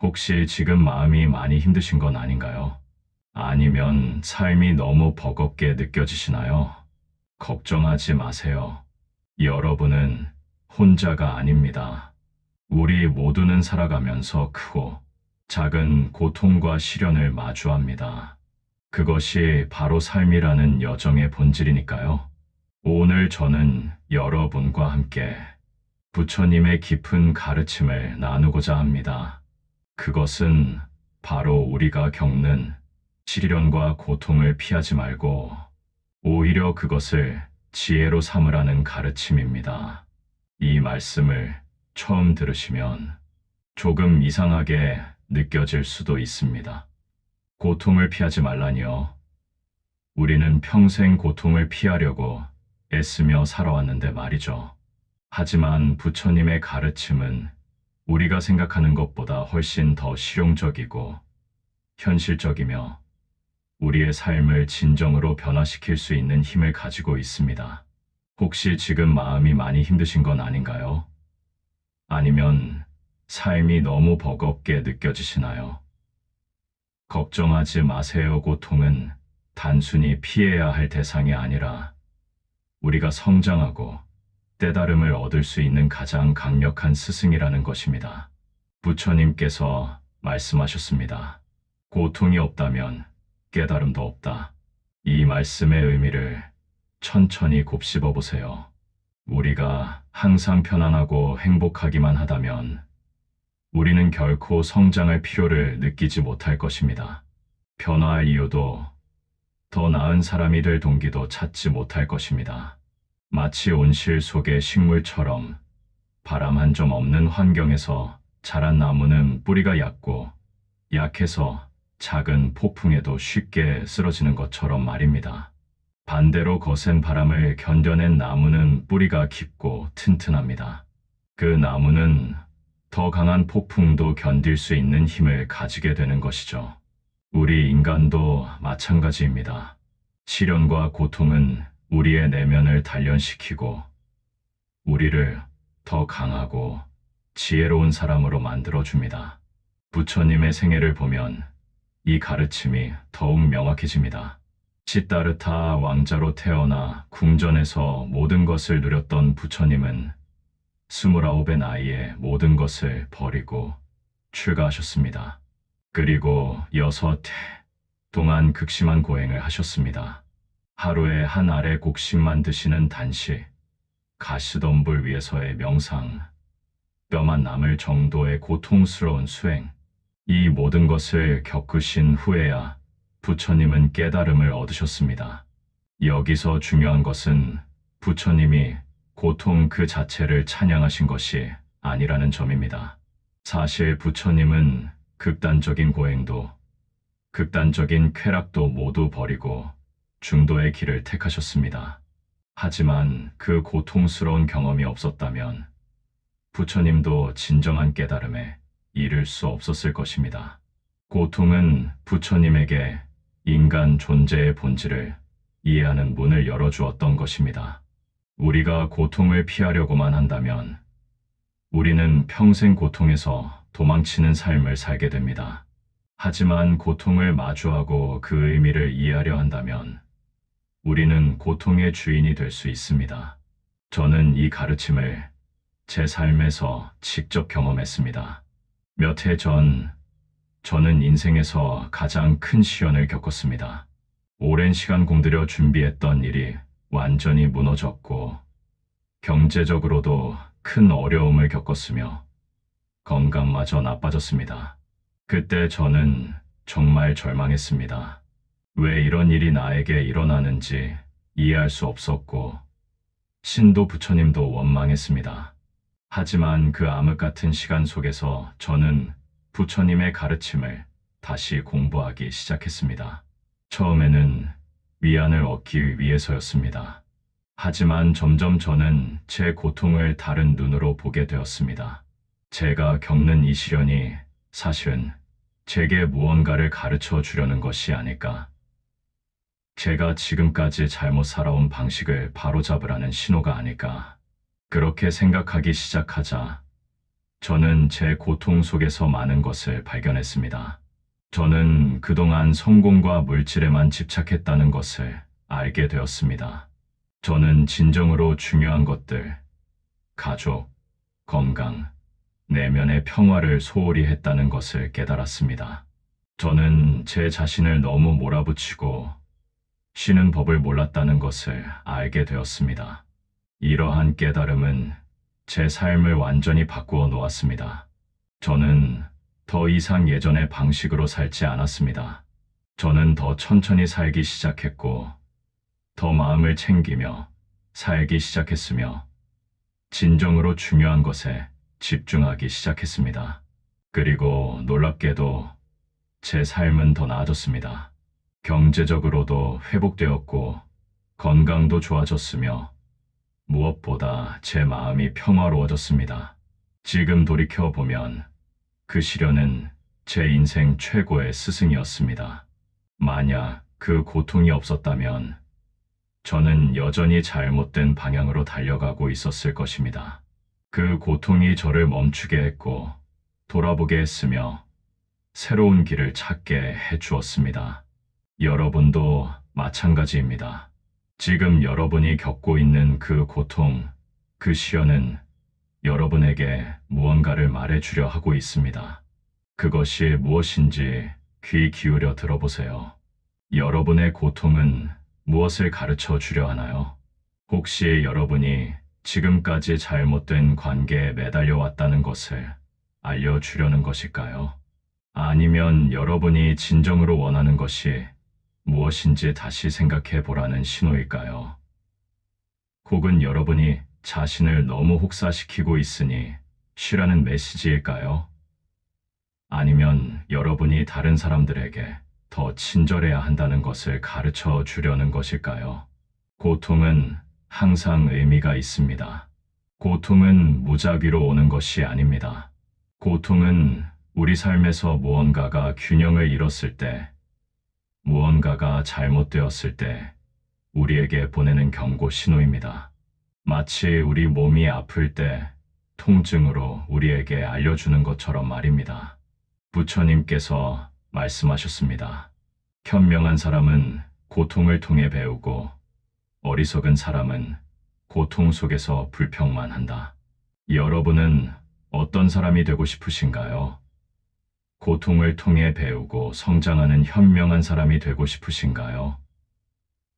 혹시 지금 마음이 많이 힘드신 건 아닌가요? 아니면 삶이 너무 버겁게 느껴지시나요? 걱정하지 마세요. 여러분은 혼자가 아닙니다. 우리 모두는 살아가면서 크고 작은 고통과 시련을 마주합니다. 그것이 바로 삶이라는 여정의 본질이니까요. 오늘 저는 여러분과 함께 부처님의 깊은 가르침을 나누고자 합니다. 그것은 바로 우리가 겪는 시련과 고통을 피하지 말고 오히려 그것을 지혜로 삼으라는 가르침입니다. 이 말씀을 처음 들으시면 조금 이상하게 느껴질 수도 있습니다. 고통을 피하지 말라니요. 우리는 평생 고통을 피하려고 애쓰며 살아왔는데 말이죠. 하지만 부처님의 가르침은 우리가 생각하는 것보다 훨씬 더 실용적이고 현실적이며 우리의 삶을 진정으로 변화시킬 수 있는 힘을 가지고 있습니다. 혹시 지금 마음이 많이 힘드신 건 아닌가요? 아니면 삶이 너무 버겁게 느껴지시나요? 걱정하지 마세요. 고통은 단순히 피해야 할 대상이 아니라 우리가 성장하고 깨달음을 얻을 수 있는 가장 강력한 스승이라는 것입니다. 부처님께서 말씀하셨습니다. 고통이 없다면 깨달음도 없다. 이 말씀의 의미를 천천히 곱씹어 보세요. 우리가 항상 편안하고 행복하기만 하다면 우리는 결코 성장할 필요를 느끼지 못할 것입니다. 변화할 이유도 더 나은 사람이 될 동기도 찾지 못할 것입니다. 마치 온실 속의 식물처럼 바람 한 점 없는 환경에서 자란 나무는 뿌리가 얕고 약해서 작은 폭풍에도 쉽게 쓰러지는 것처럼 말입니다. 반대로 거센 바람을 견뎌낸 나무는 뿌리가 깊고 튼튼합니다. 그 나무는 더 강한 폭풍도 견딜 수 있는 힘을 가지게 되는 것이죠. 우리 인간도 마찬가지입니다. 시련과 고통은 우리의 내면을 단련시키고 우리를 더 강하고 지혜로운 사람으로 만들어줍니다. 부처님의 생애를 보면 이 가르침이 더욱 명확해집니다. 시다르타 왕자로 태어나 궁전에서 모든 것을 누렸던 부처님은 29의 나이에 모든 것을 버리고 출가하셨습니다. 그리고 6해 동안 극심한 고행을 하셨습니다. 하루에 한 알의 곡식만 드시는 단식, 가시덤불 위에서의 명상, 뼈만 남을 정도의 고통스러운 수행, 이 모든 것을 겪으신 후에야 부처님은 깨달음을 얻으셨습니다. 여기서 중요한 것은 부처님이 고통 그 자체를 찬양하신 것이 아니라는 점입니다. 사실 부처님은 극단적인 고행도 극단적인 쾌락도 모두 버리고 중도의 길을 택하셨습니다. 하지만 그 고통스러운 경험이 없었다면 부처님도 진정한 깨달음에 이를 수 없었을 것입니다. 고통은 부처님에게 인간 존재의 본질을 이해하는 문을 열어주었던 것입니다. 우리가 고통을 피하려고만 한다면 우리는 평생 고통에서 도망치는 삶을 살게 됩니다. 하지만 고통을 마주하고 그 의미를 이해하려 한다면 우리는 고통의 주인이 될 수 있습니다. 저는 이 가르침을 제 삶에서 직접 경험했습니다. 몇 해 전, 저는 인생에서 가장 큰 시련을 겪었습니다. 오랜 시간 공들여 준비했던 일이 완전히 무너졌고, 경제적으로도 큰 어려움을 겪었으며, 건강마저 나빠졌습니다. 그때 저는 정말 절망했습니다. 왜 이런 일이 나에게 일어나는지 이해할 수 없었고, 신도 부처님도 원망했습니다. 하지만 그 암흑 같은 시간 속에서 저는 부처님의 가르침을 다시 공부하기 시작했습니다. 처음에는 위안을 얻기 위해서였습니다. 하지만 점점 저는 제 고통을 다른 눈으로 보게 되었습니다. 제가 겪는 이 시련이 사실은 제게 무언가를 가르쳐 주려는 것이 아닐까. 제가 지금까지 잘못 살아온 방식을 바로잡으라는 신호가 아닐까. 그렇게 생각하기 시작하자 저는 제 고통 속에서 많은 것을 발견했습니다. 저는 그동안 성공과 물질에만 집착했다는 것을 알게 되었습니다. 저는 진정으로 중요한 것들, 가족, 건강, 내면의 평화를 소홀히 했다는 것을 깨달았습니다. 저는 제 자신을 너무 몰아붙이고 쉬는 법을 몰랐다는 것을 알게 되었습니다. 이러한 깨달음은 제 삶을 완전히 바꾸어 놓았습니다. 저는 더 이상 예전의 방식으로 살지 않았습니다. 저는 더 천천히 살기 시작했고, 더 마음을 챙기며 살기 시작했으며, 진정으로 중요한 것에 집중하기 시작했습니다. 그리고 놀랍게도 제 삶은 더 나아졌습니다. 경제적으로도 회복되었고, 건강도 좋아졌으며, 무엇보다 제 마음이 평화로워졌습니다. 지금 돌이켜보면 그 시련은 제 인생 최고의 스승이었습니다. 만약 그 고통이 없었다면 저는 여전히 잘못된 방향으로 달려가고 있었을 것입니다. 그 고통이 저를 멈추게 했고 돌아보게 했으며 새로운 길을 찾게 해주었습니다. 여러분도 마찬가지입니다. 지금 여러분이 겪고 있는 그 고통, 그 시련은 여러분에게 무언가를 말해주려 하고 있습니다. 그것이 무엇인지 귀 기울여 들어보세요. 여러분의 고통은 무엇을 가르쳐 주려 하나요? 혹시 여러분이 지금까지 잘못된 관계에 매달려 왔다는 것을 알려주려는 것일까요? 아니면 여러분이 진정으로 원하는 것이 무엇인지 다시 생각해 보라는 신호일까요? 혹은 여러분이 자신을 너무 혹사시키고 있으니 쉬라는 메시지일까요? 아니면 여러분이 다른 사람들에게 더 친절해야 한다는 것을 가르쳐 주려는 것일까요? 고통은 항상 의미가 있습니다. 고통은 무작위로 오는 것이 아닙니다. 고통은 우리 삶에서 무언가가 균형을 잃었을 때, 무언가가 잘못되었을 때 우리에게 보내는 경고 신호입니다. 마치 우리 몸이 아플 때 통증으로 우리에게 알려주는 것처럼 말입니다. 부처님께서 말씀하셨습니다. 현명한 사람은 고통을 통해 배우고 어리석은 사람은 고통 속에서 불평만 한다. 여러분은 어떤 사람이 되고 싶으신가요? 고통을 통해 배우고 성장하는 현명한 사람이 되고 싶으신가요?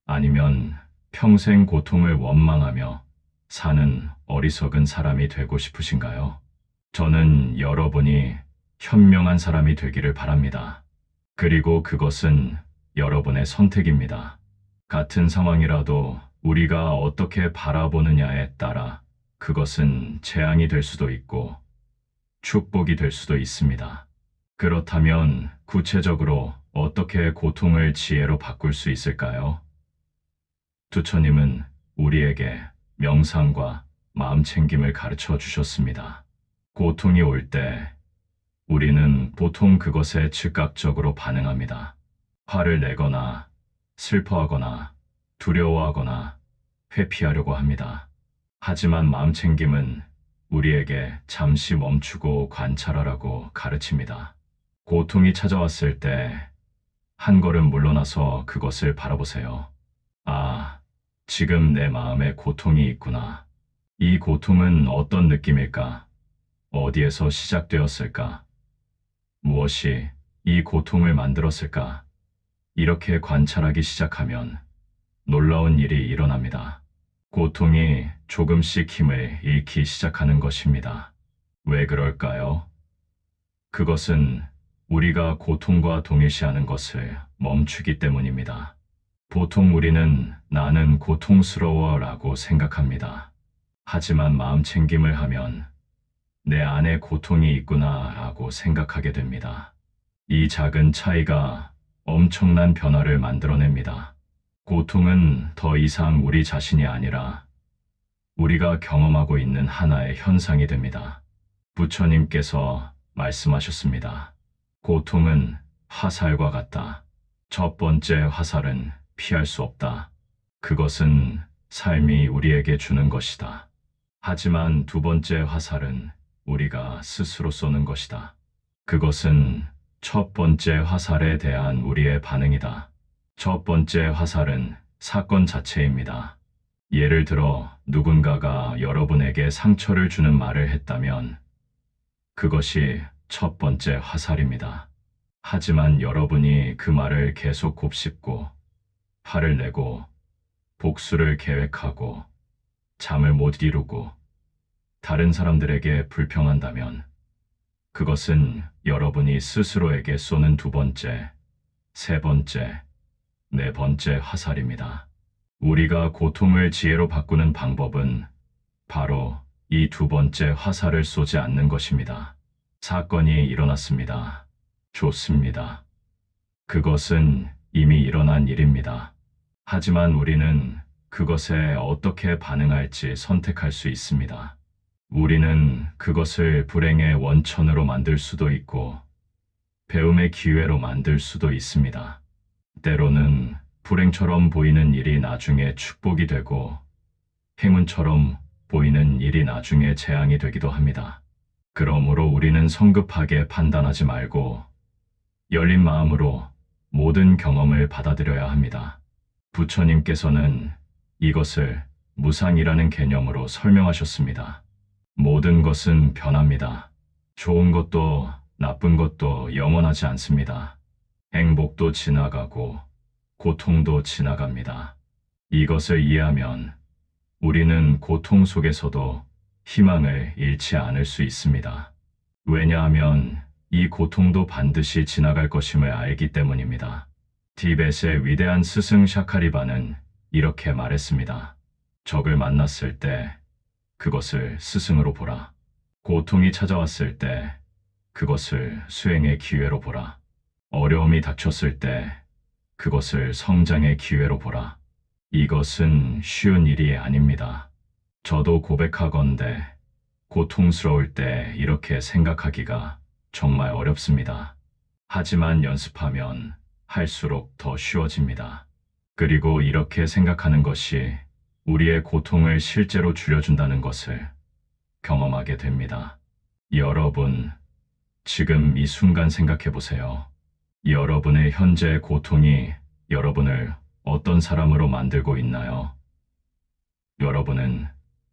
아니면 평생 고통을 원망하며 사는 어리석은 사람이 되고 싶으신가요? 저는 여러분이 현명한 사람이 되기를 바랍니다. 그리고 그것은 여러분의 선택입니다. 같은 상황이라도 우리가 어떻게 바라보느냐에 따라 그것은 재앙이 될 수도 있고 축복이 될 수도 있습니다. 그렇다면 구체적으로 어떻게 고통을 지혜로 바꿀 수 있을까요? 부처님은 우리에게 명상과 마음챙김을 가르쳐 주셨습니다. 고통이 올 때 우리는 보통 그것에 즉각적으로 반응합니다. 화를 내거나 슬퍼하거나 두려워하거나 회피하려고 합니다. 하지만 마음챙김은 우리에게 잠시 멈추고 관찰하라고 가르칩니다. 고통이 찾아왔을 때 한 걸음 물러나서 그것을 바라보세요. 아, 지금 내 마음에 고통이 있구나. 이 고통은 어떤 느낌일까? 어디에서 시작되었을까? 무엇이 이 고통을 만들었을까? 이렇게 관찰하기 시작하면 놀라운 일이 일어납니다. 고통이 조금씩 힘을 잃기 시작하는 것입니다. 왜 그럴까요? 그것은 우리가 고통과 동일시하는 것을 멈추기 때문입니다. 보통 우리는 나는 고통스러워 라고 생각합니다. 하지만 마음챙김을 하면 내 안에 고통이 있구나 라고 생각하게 됩니다. 이 작은 차이가 엄청난 변화를 만들어냅니다. 고통은 더 이상 우리 자신이 아니라 우리가 경험하고 있는 하나의 현상이 됩니다. 부처님께서 말씀하셨습니다. 고통은 화살과 같다. 첫 번째 화살은 피할 수 없다. 그것은 삶이 우리에게 주는 것이다. 하지만 두 번째 화살은 우리가 스스로 쏘는 것이다. 그것은 첫 번째 화살에 대한 우리의 반응이다. 첫 번째 화살은 사건 자체입니다. 예를 들어 누군가가 여러분에게 상처를 주는 말을 했다면 그것이 첫 번째 화살입니다. 하지만 여러분이 그 말을 계속 곱씹고 화를 내고 복수를 계획하고 잠을 못 이루고 다른 사람들에게 불평한다면 그것은 여러분이 스스로에게 쏘는 두 번째, 세 번째, 네 번째 화살입니다. 우리가 고통을 지혜로 바꾸는 방법은 바로 이 두 번째 화살을 쏘지 않는 것입니다. 사건이 일어났습니다. 좋습니다. 그것은 이미 일어난 일입니다. 하지만 우리는 그것에 어떻게 반응할지 선택할 수 있습니다. 우리는 그것을 불행의 원천으로 만들 수도 있고 배움의 기회로 만들 수도 있습니다. 때로는 불행처럼 보이는 일이 나중에 축복이 되고 행운처럼 보이는 일이 나중에 재앙이 되기도 합니다. 그러므로 우리는 성급하게 판단하지 말고 열린 마음으로 모든 경험을 받아들여야 합니다. 부처님께서는 이것을 무상이라는 개념으로 설명하셨습니다. 모든 것은 변합니다. 좋은 것도 나쁜 것도 영원하지 않습니다. 행복도 지나가고 고통도 지나갑니다. 이것을 이해하면 우리는 고통 속에서도 희망을 잃지 않을 수 있습니다. 왜냐하면 이 고통도 반드시 지나갈 것임을 알기 때문입니다. 티벳의 위대한 스승 샤카리바는 이렇게 말했습니다. 적을 만났을 때 그것을 스승으로 보라. 고통이 찾아왔을 때 그것을 수행의 기회로 보라. 어려움이 닥쳤을 때 그것을 성장의 기회로 보라. 이것은 쉬운 일이 아닙니다. 저도 고백하건대 고통스러울 때 이렇게 생각하기가 정말 어렵습니다. 하지만 연습하면 할수록 더 쉬워집니다. 그리고 이렇게 생각하는 것이 우리의 고통을 실제로 줄여준다는 것을 경험하게 됩니다. 여러분, 지금 이 순간 생각해 보세요. 여러분의 현재 고통이 여러분을 어떤 사람으로 만들고 있나요? 여러분은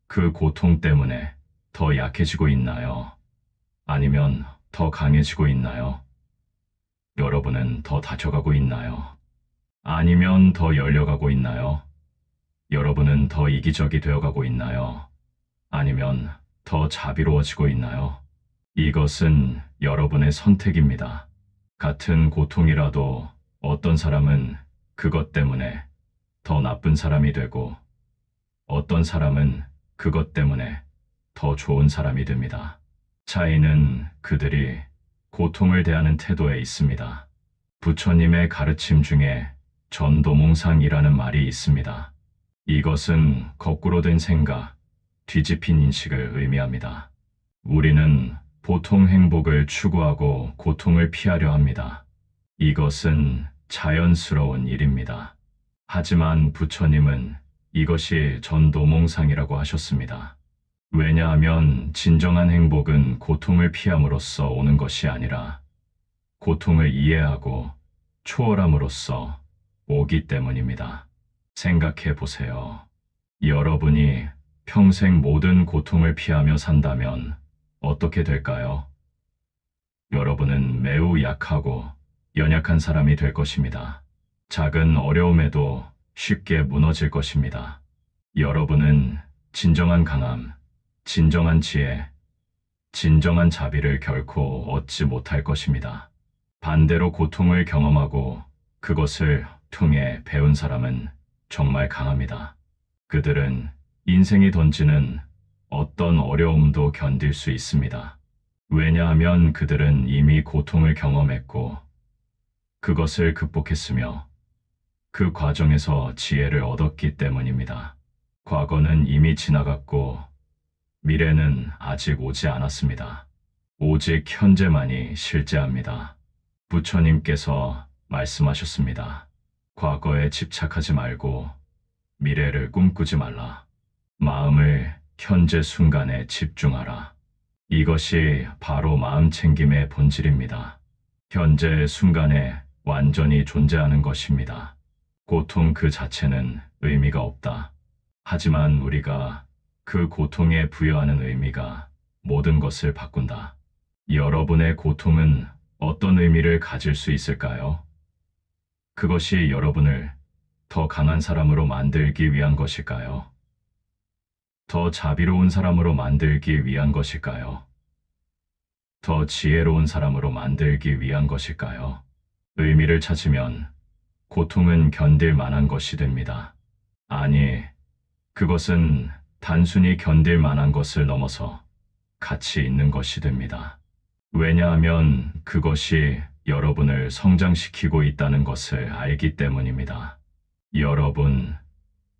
그 고통 때문에 더 약해지고 있나요? 아니면 더 강해지고 있나요? 여러분은 더 다쳐가고 있나요? 아니면 더 열려가고 있나요? 여러분은 더 이기적이 되어가고 있나요? 아니면 더 자비로워지고 있나요? 이것은 여러분의 선택입니다. 같은 고통이라도 어떤 사람은 그것 때문에 더 나쁜 사람이 되고 어떤 사람은 그것 때문에 더 좋은 사람이 됩니다. 차이는 그들이 고통을 대하는 태도에 있습니다. 부처님의 가르침 중에 전도몽상이라는 말이 있습니다. 이것은 거꾸로 된 생각, 뒤집힌 인식을 의미합니다. 우리는 보통 행복을 추구하고 고통을 피하려 합니다. 이것은 자연스러운 일입니다. 하지만 부처님은 이것이 전도몽상이라고 하셨습니다. 왜냐하면 진정한 행복은 고통을 피함으로써 오는 것이 아니라 고통을 이해하고 초월함으로써 오기 때문입니다. 생각해 보세요. 여러분이 평생 모든 고통을 피하며 산다면 어떻게 될까요? 여러분은 매우 약하고 연약한 사람이 될 것입니다. 작은 어려움에도 쉽게 무너질 것입니다. 여러분은 진정한 강함, 진정한 지혜, 진정한 자비를 결코 얻지 못할 것입니다. 반대로 고통을 경험하고 그것을 통해 배운 사람은 정말 강합니다. 그들은 인생이 던지는 어떤 어려움도 견딜 수 있습니다. 왜냐하면 그들은 이미 고통을 경험했고 그것을 극복했으며 그 과정에서 지혜를 얻었기 때문입니다. 과거는 이미 지나갔고 미래는 아직 오지 않았습니다. 오직 현재만이 실제합니다. 부처님께서 말씀하셨습니다. 과거에 집착하지 말고 미래를 꿈꾸지 말라. 마음을 현재 순간에 집중하라. 이것이 바로 마음챙김의 본질입니다. 현재 순간에 완전히 존재하는 것입니다. 고통 그 자체는 의미가 없다. 하지만 우리가 그 고통에 부여하는 의미가 모든 것을 바꾼다. 여러분의 고통은 어떤 의미를 가질 수 있을까요? 그것이 여러분을 더 강한 사람으로 만들기 위한 것일까요? 더 자비로운 사람으로 만들기 위한 것일까요? 더 지혜로운 사람으로 만들기 위한 것일까요? 의미를 찾으면 고통은 견딜 만한 것이 됩니다. 아니, 그것은 단순히 견딜 만한 것을 넘어서 가치 있는 것이 됩니다. 왜냐하면 그것이 여러분을 성장시키고 있다는 것을 알기 때문입니다. 여러분,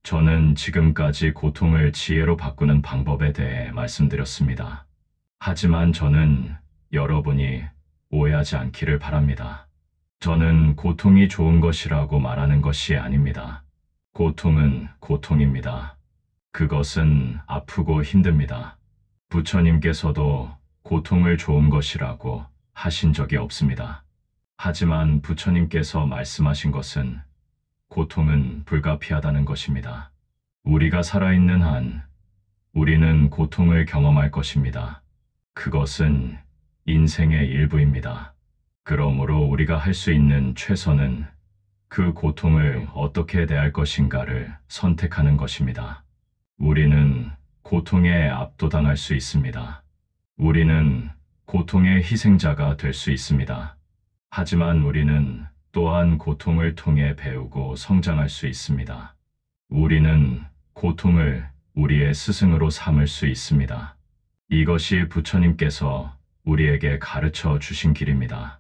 저는 지금까지 고통을 지혜로 바꾸는 방법에 대해 말씀드렸습니다. 하지만 저는 여러분이 오해하지 않기를 바랍니다. 저는 고통이 좋은 것이라고 말하는 것이 아닙니다. 고통은 고통입니다. 그것은 아프고 힘듭니다. 부처님께서도 고통을 좋은 것이라고 하신 적이 없습니다. 하지만 부처님께서 말씀하신 것은 고통은 불가피하다는 것입니다. 우리가 살아있는 한 우리는 고통을 경험할 것입니다. 그것은 인생의 일부입니다. 그러므로 우리가 할 수 있는 최선은 그 고통을 어떻게 대할 것인가를 선택하는 것입니다. 우리는 고통에 압도당할 수 있습니다. 우리는 고통의 희생자가 될 수 있습니다. 하지만 우리는 또한 고통을 통해 배우고 성장할 수 있습니다. 우리는 고통을 우리의 스승으로 삼을 수 있습니다. 이것이 부처님께서 우리에게 가르쳐 주신 길입니다.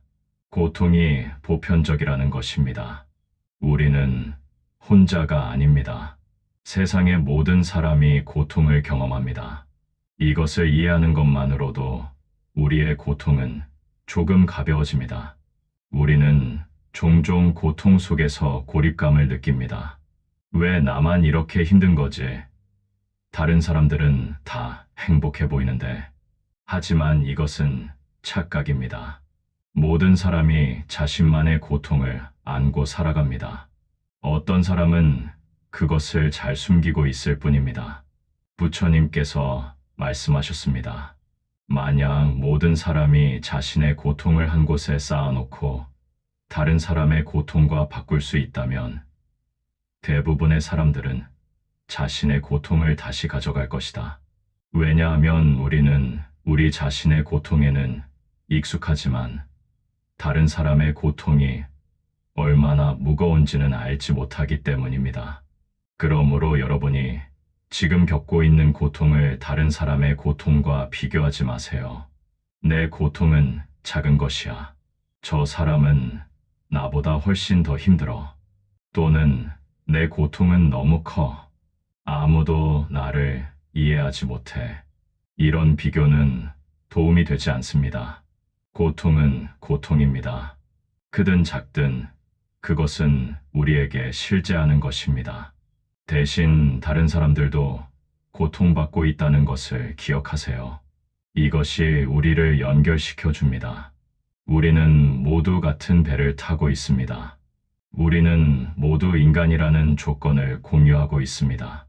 고통이 보편적이라는 것입니다. 우리는 혼자가 아닙니다. 세상의 모든 사람이 고통을 경험합니다. 이것을 이해하는 것만으로도 우리의 고통은 조금 가벼워집니다. 우리는 종종 고통 속에서 고립감을 느낍니다. 왜 나만 이렇게 힘든 거지? 다른 사람들은 다 행복해 보이는데. 하지만 이것은 착각입니다. 모든 사람이 자신만의 고통을 안고 살아갑니다. 어떤 사람은 그것을 잘 숨기고 있을 뿐입니다. 부처님께서 말씀하셨습니다. 만약 모든 사람이 자신의 고통을 한 곳에 쌓아놓고 다른 사람의 고통과 바꿀 수 있다면 대부분의 사람들은 자신의 고통을 다시 가져갈 것이다. 왜냐하면 우리는 우리 자신의 고통에는 익숙하지만 다른 사람의 고통이 얼마나 무거운지는 알지 못하기 때문입니다. 그러므로 여러분이 지금 겪고 있는 고통을 다른 사람의 고통과 비교하지 마세요. 내 고통은 작은 것이야. 저 사람은 나보다 훨씬 더 힘들어. 또는 내 고통은 너무 커. 아무도 나를 이해하지 못해. 이런 비교는 도움이 되지 않습니다. 고통은 고통입니다. 크든 작든 그것은 우리에게 실제하는 것입니다. 대신 다른 사람들도 고통받고 있다는 것을 기억하세요. 이것이 우리를 연결시켜 줍니다. 우리는 모두 같은 배를 타고 있습니다. 우리는 모두 인간이라는 조건을 공유하고 있습니다.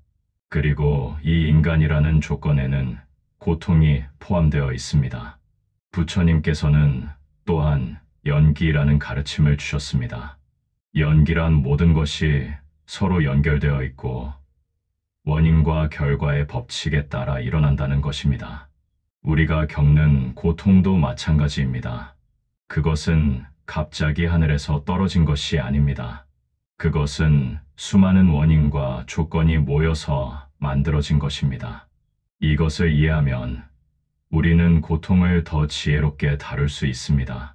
그리고 이 인간이라는 조건에는 고통이 포함되어 있습니다. 부처님께서는 또한 연기라는 가르침을 주셨습니다. 연기란 모든 것이 서로 연결되어 있고 원인과 결과의 법칙에 따라 일어난다는 것입니다. 우리가 겪는 고통도 마찬가지입니다. 그것은 갑자기 하늘에서 떨어진 것이 아닙니다. 그것은 수많은 원인과 조건이 모여서 만들어진 것입니다. 이것을 이해하면 우리는 고통을 더 지혜롭게 다룰 수 있습니다.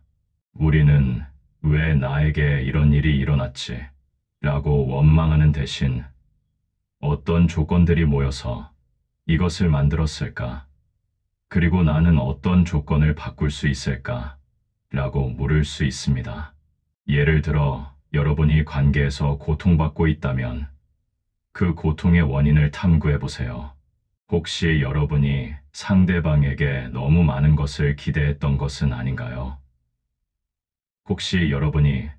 우리는 왜 나에게 이런 일이 일어났지? 라고 원망하는 대신 어떤 조건들이 모여서 이것을 만들었을까? 그리고 나는 어떤 조건을 바꿀 수 있을까? 라고 물을 수 있습니다. 예를 들어 여러분이 관계에서 고통받고 있다면 그 고통의 원인을 탐구해 보세요. 혹시 여러분이 상대방에게 너무 많은 것을 기대했던 것은 아닌가요? 혹시 여러분이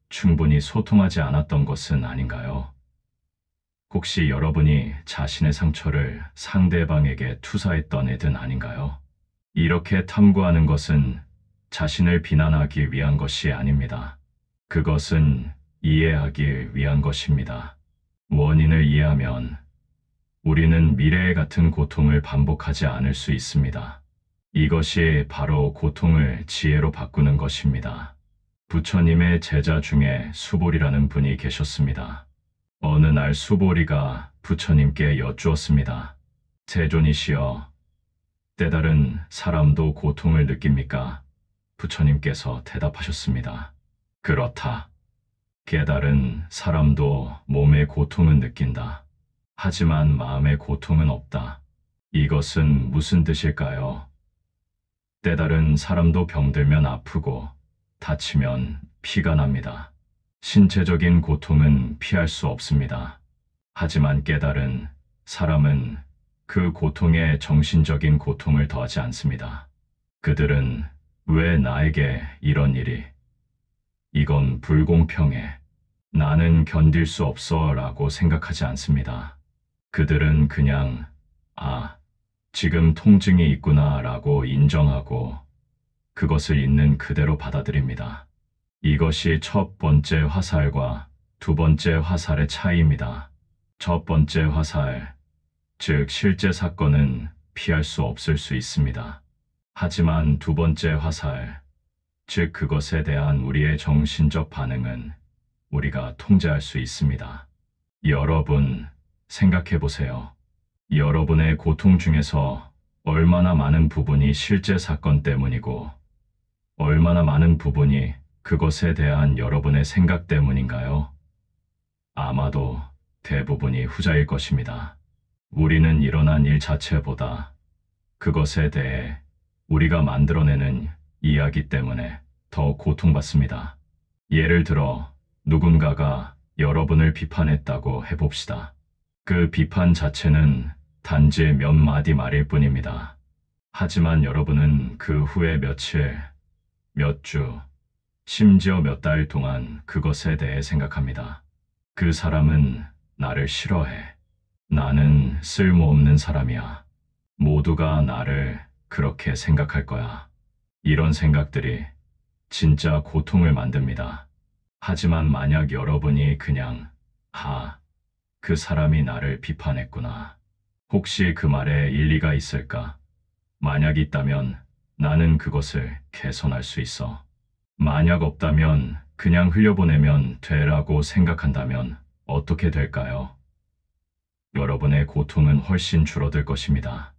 충분히 소통하지 않았던 것은 아닌가요? 혹시 여러분이 자신의 상처를 상대방에게 투사했던 애든 아닌가요? 이렇게 탐구하는 것은 자신을 비난하기 위한 것이 아닙니다. 그것은 이해하기 위한 것입니다. 원인을 이해하면 우리는 미래의 같은 고통을 반복하지 않을 수 있습니다. 이것이 바로 고통을 지혜로 바꾸는 것입니다. 부처님의 제자 중에 수보리라는 분이 계셨습니다. 어느 날 수보리가 부처님께 여쭈었습니다. 세존이시여, 때다른 사람도 고통을 느낍니까? 부처님께서 대답하셨습니다. 그렇다. 깨달은 사람도 몸의 고통은 느낀다. 하지만 마음의 고통은 없다. 이것은 무슨 뜻일까요? 때다른 사람도 병들면 아프고 다치면 피가 납니다. 신체적인 고통은 피할 수 없습니다. 하지만 깨달은 사람은 그 고통에 정신적인 고통을 더하지 않습니다. 그들은 왜 나에게 이런 일이? 이건 불공평해. 나는 견딜 수 없어 라고 생각하지 않습니다. 그들은 그냥 지금 통증이 있구나 라고 인정하고 그것을 있는 그대로 받아들입니다. 이것이 첫 번째 화살과 두 번째 화살의 차이입니다. 첫 번째 화살, 즉 실제 사건은 피할 수 없을 수 있습니다. 하지만 두 번째 화살, 즉 그것에 대한 우리의 정신적 반응은 우리가 통제할 수 있습니다. 여러분, 생각해 보세요. 여러분의 고통 중에서 얼마나 많은 부분이 실제 사건 때문이고 얼마나 많은 부분이 그것에 대한 여러분의 생각 때문인가요? 아마도 대부분이 후자일 것입니다. 우리는 일어난 일 자체보다 그것에 대해 우리가 만들어내는 이야기 때문에 더 고통받습니다. 예를 들어 누군가가 여러분을 비판했다고 해봅시다. 그 비판 자체는 단지 몇 마디 말일 뿐입니다. 하지만 여러분은 그 후에 며칠, 몇 주, 심지어 몇 달 동안 그것에 대해 생각합니다. 그 사람은 나를 싫어해. 나는 쓸모없는 사람이야. 모두가 나를 그렇게 생각할 거야. 이런 생각들이 진짜 고통을 만듭니다. 하지만 만약 여러분이 그냥 그 사람이 나를 비판했구나. 혹시 그 말에 일리가 있을까? 만약 있다면 나는 그것을 개선할 수 있어. 만약 없다면 그냥 흘려보내면 되라고 생각한다면 어떻게 될까요? 여러분의 고통은 훨씬 줄어들 것입니다.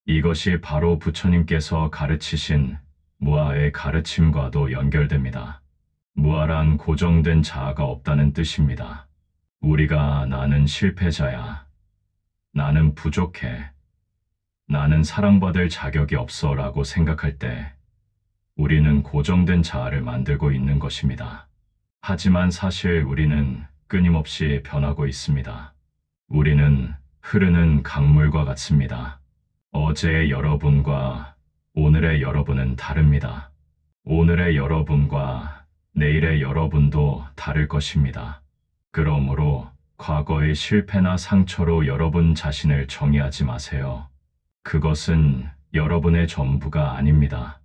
이것이 바로 부처님께서 가르치신 무아의 가르침과도 연결됩니다. 무아란 고정된 자아가 없다는 뜻입니다. 우리가 나는 실패자야. 나는 부족해. 나는 사랑받을 자격이 없어 라고 생각할 때 우리는 고정된 자아를 만들고 있는 것입니다. 하지만 사실 우리는 끊임없이 변하고 있습니다. 우리는 흐르는 강물과 같습니다. 어제의 여러분과 오늘의 여러분은 다릅니다. 오늘의 여러분과 내일의 여러분도 다를 것입니다. 그러므로 과거의 실패나 상처로 여러분 자신을 정의하지 마세요. 그것은 여러분의 전부가 아닙니다.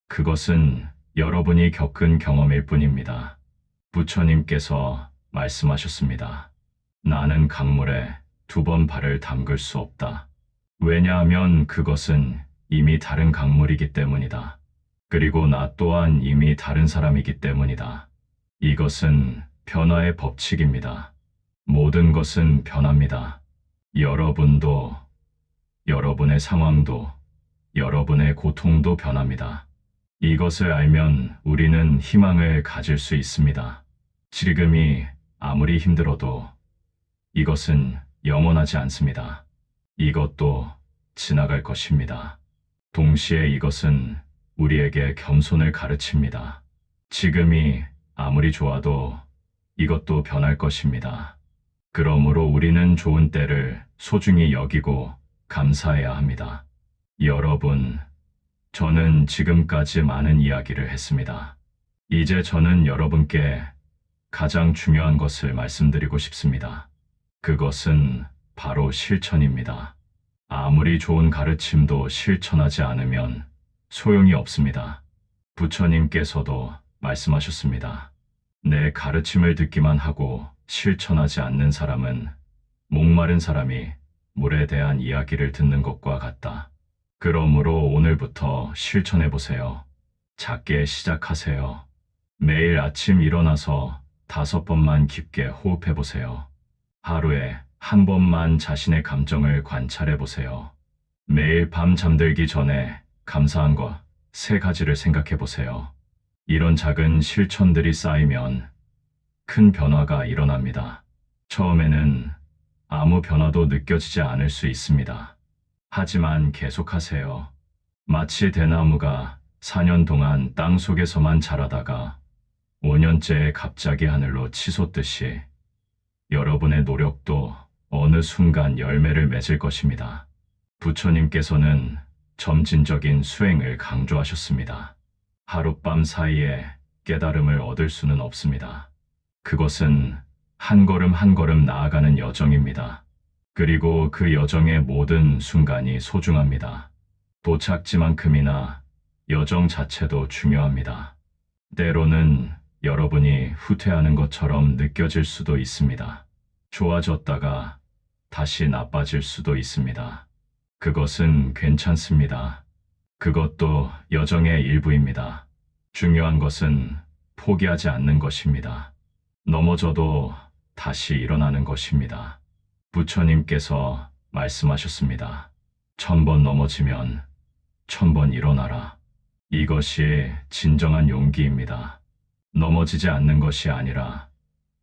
그것은 여러분이 겪은 경험일 뿐입니다. 부처님께서 말씀하셨습니다. 나는 강물에 두 번 발을 담글 수 없다. 왜냐하면 그것은 이미 다른 강물이기 때문이다. 그리고 나 또한 이미 다른 사람이기 때문이다. 이것은 변화의 법칙입니다. 모든 것은 변합니다. 여러분도, 여러분의 상황도, 여러분의 고통도 변합니다. 이것을 알면 우리는 희망을 가질 수 있습니다. 지금이 아무리 힘들어도 이것은 영원하지 않습니다. 이것도 지나갈 것입니다. 동시에 이것은 우리에게 겸손을 가르칩니다. 지금이 아무리 좋아도 이것도 변할 것입니다. 그러므로 우리는 좋은 때를 소중히 여기고 감사해야 합니다. 여러분, 저는 지금까지 많은 이야기를 했습니다. 이제 저는 여러분께 가장 중요한 것을 말씀드리고 싶습니다. 그것은 바로 실천입니다. 아무리 좋은 가르침도 실천하지 않으면 소용이 없습니다. 부처님께서도 말씀하셨습니다. 내 가르침을 듣기만 하고 실천하지 않는 사람은 목마른 사람이 물에 대한 이야기를 듣는 것과 같다. 그러므로 오늘부터 실천해 보세요. 작게 시작하세요. 매일 아침 일어나서 5번만 깊게 호흡해 보세요. 하루에 한 번만 자신의 감정을 관찰해 보세요. 매일 밤 잠들기 전에 감사한 것 3가지를 생각해 보세요. 이런 작은 실천들이 쌓이면 큰 변화가 일어납니다. 처음에는 아무 변화도 느껴지지 않을 수 있습니다. 하지만 계속하세요. 마치 대나무가 4년 동안 땅 속에서만 자라다가 5년째에 갑자기 하늘로 치솟듯이 여러분의 노력도 어느 순간 열매를 맺을 것입니다. 부처님께서는 점진적인 수행을 강조하셨습니다. 하룻밤 사이에 깨달음을 얻을 수는 없습니다. 그것은 한 걸음 한 걸음 나아가는 여정입니다. 그리고 그 여정의 모든 순간이 소중합니다. 도착지만큼이나 여정 자체도 중요합니다. 때로는 여러분이 후퇴하는 것처럼 느껴질 수도 있습니다. 좋아졌다가 다시 나빠질 수도 있습니다. 그것은 괜찮습니다. 그것도 여정의 일부입니다. 중요한 것은 포기하지 않는 것입니다. 넘어져도 다시 일어나는 것입니다. 부처님께서 말씀하셨습니다. 1000번 넘어지면 1000번 일어나라. 이것이 진정한 용기입니다. 넘어지지 않는 것이 아니라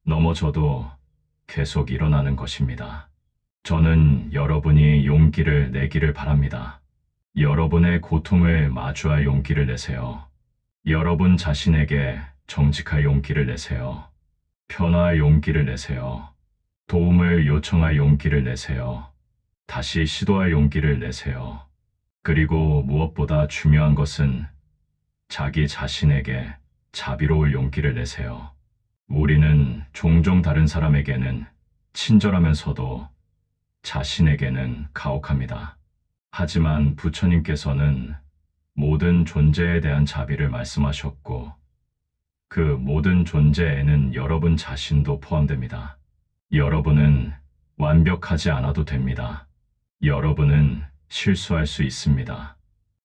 넘어져도 계속 일어나는 것입니다. 저는 여러분이 용기를 내기를 바랍니다. 여러분의 고통을 마주할 용기를 내세요. 여러분 자신에게 정직할 용기를 내세요. 변화할 용기를 내세요. 도움을 요청할 용기를 내세요. 다시 시도할 용기를 내세요. 그리고 무엇보다 중요한 것은 자기 자신에게 자비로울 용기를 내세요. 우리는 종종 다른 사람에게는 친절하면서도 자신에게는 가혹합니다. 하지만 부처님께서는 모든 존재에 대한 자비를 말씀하셨고 그 모든 존재에는 여러분 자신도 포함됩니다. 여러분은 완벽하지 않아도 됩니다. 여러분은 실수할 수 있습니다.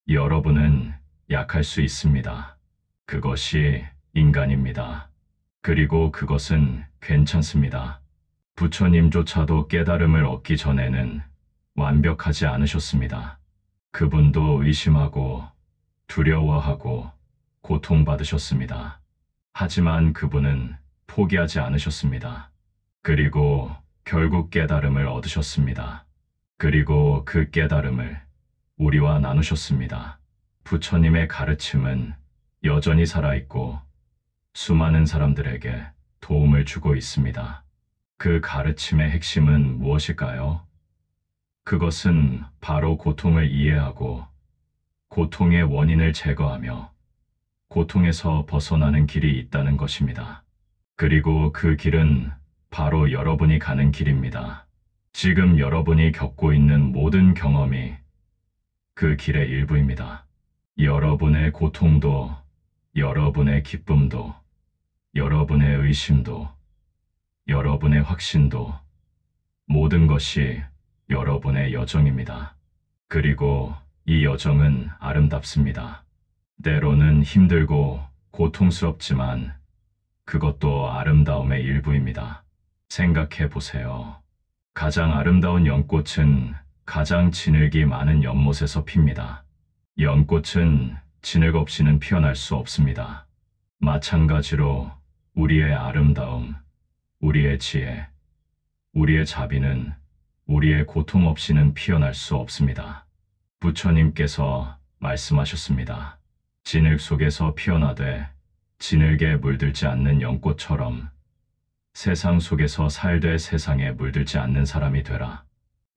여러분은 약할 수 있습니다. 그것이 인간입니다. 그리고 그것은 괜찮습니다. 부처님조차도 깨달음을 얻기 전에는 완벽하지 않으셨습니다. 그분도 의심하고 두려워하고 고통받으셨습니다. 하지만 그분은 포기하지 않으셨습니다. 그리고 결국 깨달음을 얻으셨습니다. 그리고 그 깨달음을 우리와 나누셨습니다. 부처님의 가르침은 여전히 살아있고 수많은 사람들에게 도움을 주고 있습니다. 그 가르침의 핵심은 무엇일까요? 그것은 바로 고통을 이해하고 고통의 원인을 제거하며 고통에서 벗어나는 길이 있다는 것입니다. 그리고 그 길은 바로 여러분이 가는 길입니다. 지금 여러분이 겪고 있는 모든 경험이 그 길의 일부입니다. 여러분의 고통도, 여러분의 기쁨도, 여러분의 의심도, 여러분의 확신도 모든 것이 여러분의 여정입니다. 그리고 이 여정은 아름답습니다. 때로는 힘들고 고통스럽지만 그것도 아름다움의 일부입니다. 생각해 보세요. 가장 아름다운 연꽃은 가장 진흙이 많은 연못에서 핍니다. 연꽃은 진흙 없이는 피어날 수 없습니다. 마찬가지로 우리의 아름다움, 우리의 지혜, 우리의 자비는 우리의 고통 없이는 피어날 수 없습니다. 부처님께서 말씀하셨습니다. 진흙 속에서 피어나되 진흙에 물들지 않는 연꽃처럼 세상 속에서 살되 세상에 물들지 않는 사람이 되라.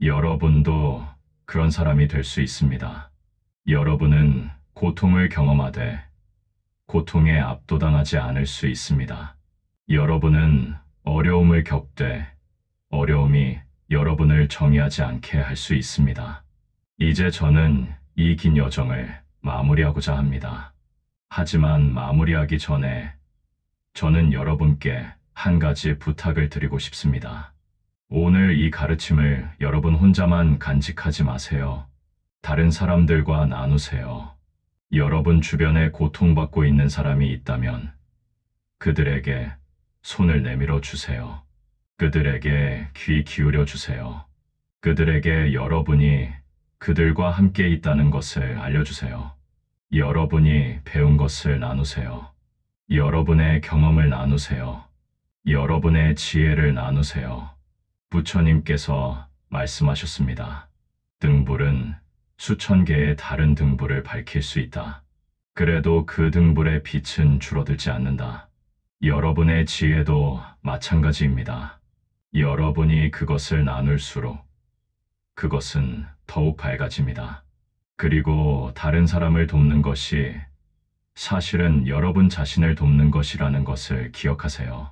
여러분도 그런 사람이 될 수 있습니다. 여러분은 고통을 경험하되 고통에 압도당하지 않을 수 있습니다. 여러분은 어려움을 겪되 어려움이 여러분을 정의하지 않게 할 수 있습니다. 이제 저는 이 긴 여정을 마무리하고자 합니다. 하지만 마무리하기 전에 저는 여러분께 한 가지 부탁을 드리고 싶습니다. 오늘 이 가르침을 여러분 혼자만 간직하지 마세요. 다른 사람들과 나누세요. 여러분 주변에 고통받고 있는 사람이 있다면 그들에게 손을 내밀어 주세요. 그들에게 귀 기울여 주세요. 그들에게 여러분이 그들과 함께 있다는 것을 알려주세요. 여러분이 배운 것을 나누세요. 여러분의 경험을 나누세요. 여러분의 지혜를 나누세요. 부처님께서 말씀하셨습니다. 등불은 수천 개의 다른 등불을 밝힐 수 있다. 그래도 그 등불의 빛은 줄어들지 않는다. 여러분의 지혜도 마찬가지입니다. 여러분이 그것을 나눌수록 그것은 더욱 밝아집니다. 그리고 다른 사람을 돕는 것이 사실은 여러분 자신을 돕는 것이라는 것을 기억하세요.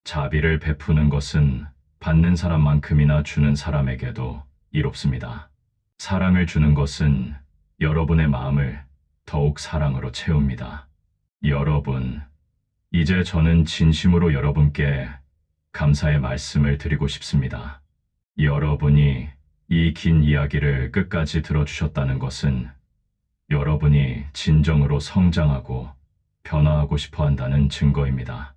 자비를 베푸는 것은 받는 사람만큼이나 주는 사람에게도 이롭습니다. 사랑을 주는 것은 여러분의 마음을 더욱 사랑으로 채웁니다. 여러분, 이제 저는 진심으로 여러분께 감사의 말씀을 드리고 싶습니다. 여러분이 이 긴 이야기를 끝까지 들어주셨다는 것은 여러분이 진정으로 성장하고 변화하고 싶어 한다는 증거입니다.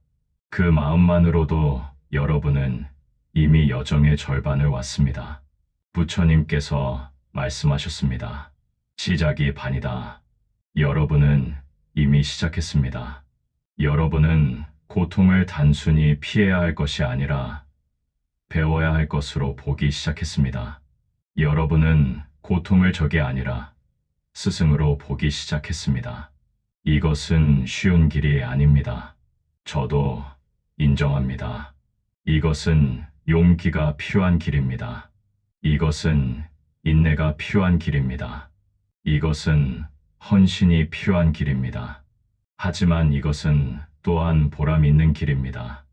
그 마음만으로도 여러분은 이미 여정의 절반을 왔습니다. 부처님께서 말씀하셨습니다. 시작이 반이다. 여러분은 이미 시작했습니다. 여러분은 고통을 단순히 피해야 할 것이 아니라 배워야 할 것으로 보기 시작했습니다. 여러분은 고통을 적이 아니라 스승으로 보기 시작했습니다. 이것은 쉬운 길이 아닙니다. 저도 인정합니다. 이것은 용기가 필요한 길입니다. 이것은 인내가 필요한 길입니다. 이것은 헌신이 필요한 길입니다. 하지만 이것은 또한 보람 있는 길입니다.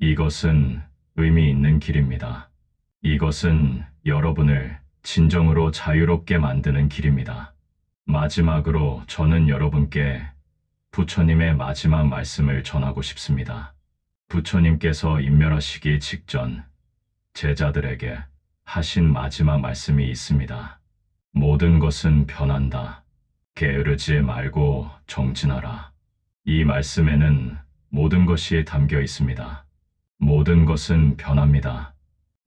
이것은 의미 있는 길입니다. 이것은 여러분을 진정으로 자유롭게 만드는 길입니다. 마지막으로 저는 여러분께 부처님의 마지막 말씀을 전하고 싶습니다. 부처님께서 인멸하시기 직전 제자들에게 하신 마지막 말씀이 있습니다. 모든 것은 변한다. 게으르지 말고 정진하라. 이 말씀에는 모든 것이 담겨 있습니다. 모든 것은 변합니다.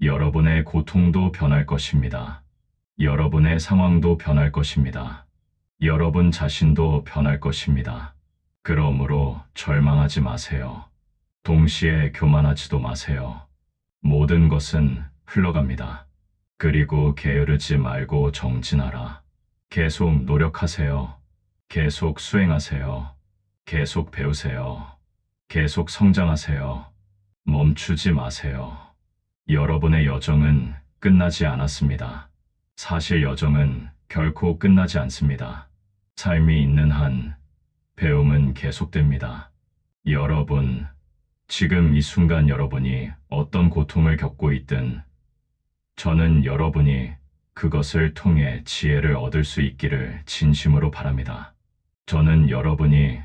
여러분의 고통도 변할 것입니다. 여러분의 상황도 변할 것입니다. 여러분 자신도 변할 것입니다. 그러므로 절망하지 마세요. 동시에 교만하지도 마세요. 모든 것은 흘러갑니다. 그리고 게으르지 말고 정진하라. 계속 노력하세요. 계속 수행하세요. 계속 배우세요. 계속 성장하세요. 멈추지 마세요. 여러분의 여정은 끝나지 않았습니다. 사실 여정은 결코 끝나지 않습니다. 삶이 있는 한 배움은 계속됩니다. 여러분, 지금 이 순간 여러분이 어떤 고통을 겪고 있든 저는 여러분이 그것을 통해 지혜를 얻을 수 있기를 진심으로 바랍니다. 저는 여러분이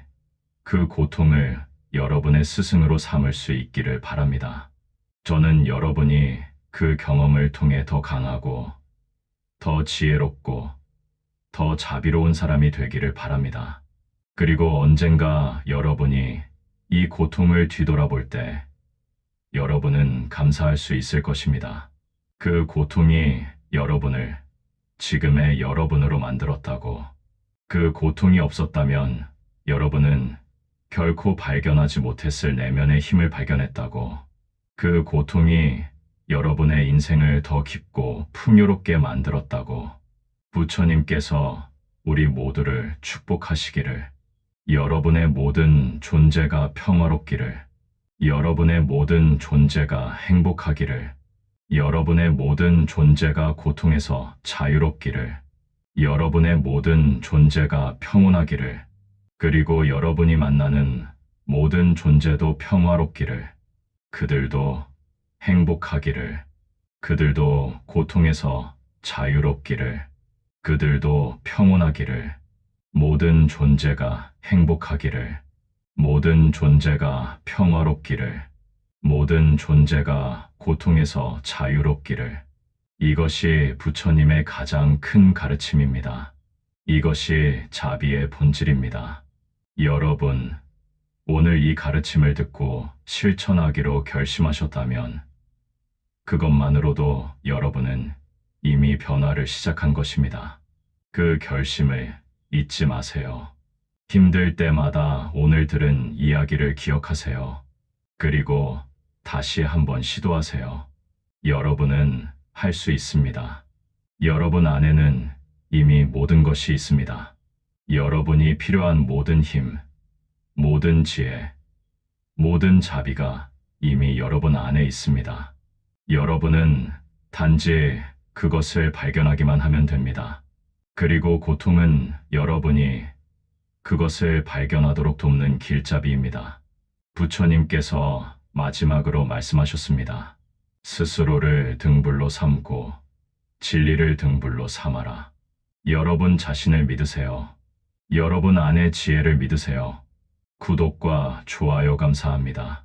그 고통을 여러분의 스승으로 삼을 수 있기를 바랍니다. 저는 여러분이 그 경험을 통해 더 강하고 더 지혜롭고 더 자비로운 사람이 되기를 바랍니다. 그리고 언젠가 여러분이 이 고통을 뒤돌아볼 때 여러분은 감사할 수 있을 것입니다. 그 고통이 여러분을 지금의 여러분으로 만들었다고. 그 고통이 없었다면 여러분은 결코 발견하지 못했을 내면의 힘을 발견했다고. 그 고통이 여러분의 인생을 더 깊고 풍요롭게 만들었다고. 부처님께서 우리 모두를 축복하시기를, 여러분의 모든 존재가 평화롭기를, 여러분의 모든 존재가 행복하기를, 여러분의 모든 존재가 고통에서 자유롭기를, 여러분의 모든 존재가 평온하기를, 그리고 여러분이 만나는 모든 존재도 평화롭기를, 그들도 행복하기를, 그들도 고통에서 자유롭기를, 그들도 평온하기를, 모든 존재가 행복하기를, 모든 존재가 평화롭기를, 모든 존재가 고통에서 자유롭기를. 이것이 부처님의 가장 큰 가르침입니다. 이것이 자비의 본질입니다. 여러분, 오늘 이 가르침을 듣고 실천하기로 결심하셨다면 그것만으로도 여러분은 이미 변화를 시작한 것입니다. 그 결심을 잊지 마세요. 힘들 때마다 오늘 들은 이야기를 기억하세요. 그리고 다시 한번 시도하세요. 여러분은 할 수 있습니다. 여러분 안에는 이미 모든 것이 있습니다. 여러분이 필요한 모든 힘, 모든 지혜, 모든 자비가 이미 여러분 안에 있습니다. 여러분은 단지 그것을 발견하기만 하면 됩니다. 그리고 고통은 여러분이 그것을 발견하도록 돕는 길잡이입니다. 부처님께서 마지막으로 말씀하셨습니다. 스스로를 등불로 삼고 진리를 등불로 삼아라. 여러분 자신을 믿으세요. 여러분 안의 지혜를 믿으세요. 구독과 좋아요 감사합니다.